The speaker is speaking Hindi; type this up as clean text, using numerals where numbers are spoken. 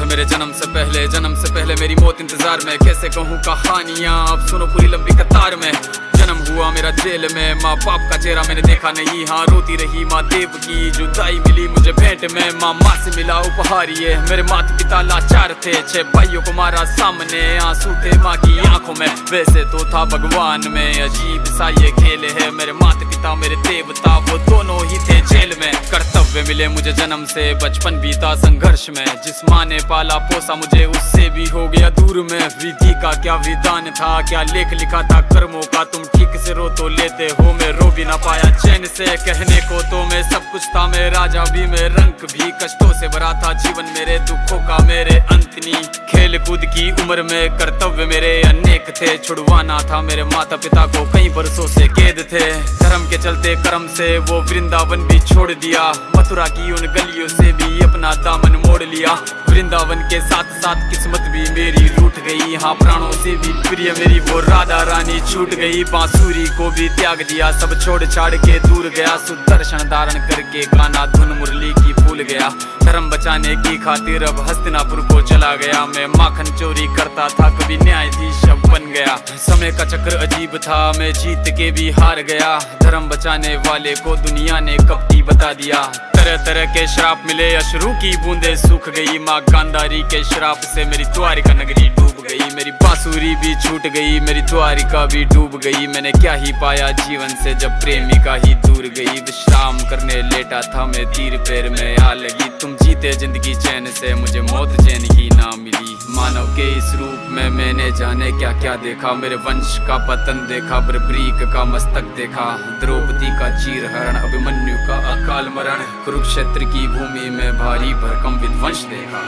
है मेरे जन्म से पहले मेरी मौत इंतजार में। कैसे कहूँ कहानियाँ, अब सुनो पूरी लंबी कतार में। जन्म हुआ मेरा जेल में, माँ बाप का चेहरा मैंने देखा नहीं। हाँ रोती रही माँ देव की, जुदाई मिली मुझे भेंट में। माँ से मिला उपहार ये, मेरे माता पिता लाचार थे। 6 भाइयों को मारा सामने, आंसू थे माँ की आंखों में। वैसे तो था भगवान में, अजीब सा ये खेल है। मेरे माता पिता मेरे देवता, वो दोनों ही थे जेल में। कर्तव्य मिले मुझे जन्म से, बचपन बीता संघर्ष में। जिस माँ ने पाला पोसा मुझे, उससे भी हो गया दूर में। विधि का क्या विधान था, क्या लेख लिखा था कर्मों का। तुम ठीक से रो तो लेते हो, मैं रो भी ना पाया चैन से। कहने को तो मैं सब कुछ था, मैं राजा भी, मैं रंग भी। कष्टों से भरा था जीवन मेरे, दुखों का मेरे अंत नहीं। खेल कूद की उम्र में कर्तव्य मेरे अनेक थे। छुड़वाना था मेरे माता पिता को, कई बरसों से कैद थे। धर्म के चलते कर्म से वो वृंदावन भी छोड़ दिया। मथुरा की उन गलियों से भी अपना दामन मोड़ लिया। वृंदावन के साथ साथ किस्मत भी मेरी रूठ गई। हाँ प्राणों से भी प्रिय मेरी वो राधा रानी छूट गई। बांसुरी को भी त्याग दिया, सब छोड़ छाड़ के दूर गया। सुदर्शन धारण करके गाना धुन मुरली की भूल गया। धर्म बचाने की खातिर अब हस्तिनापुर को चला गया। मैं माखन चोरी करता था, कभी न्यायाधीश अब बन गया। समय का चक्र अजीब था, मैं जीत के भी हार गया। धर्म बचाने वाले को दुनिया ने कपटी बता दिया। तरह तरह के श्राप मिले, अश्रु की बूंदे सूख गई। माँ गांधारी के श्राप से मेरी द्वारिका नगरी डूब गई। मेरी बांसुरी भी छूट गई, मेरी द्वारिका भी डूब गई। मैंने क्या ही पाया जीवन से, जब प्रेमिका ही दूर गई। विश्राम करने लेटा था मैं, तीर पैर में आ लगी। तुम जीते जिंदगी चैन से, मुझे मौत चैन ही ना मिली। मानव के इस रूप में मैंने जाने क्या क्या देखा। मेरे वंश का पतन देखा, बर्बरीक का मस्तक देखा। द्रौपदी का चीरहरण, अभिमन्यु का अकाल मरण। कुरुक्षेत्र की भूमि में भारी भरकम विध्वंस देखा।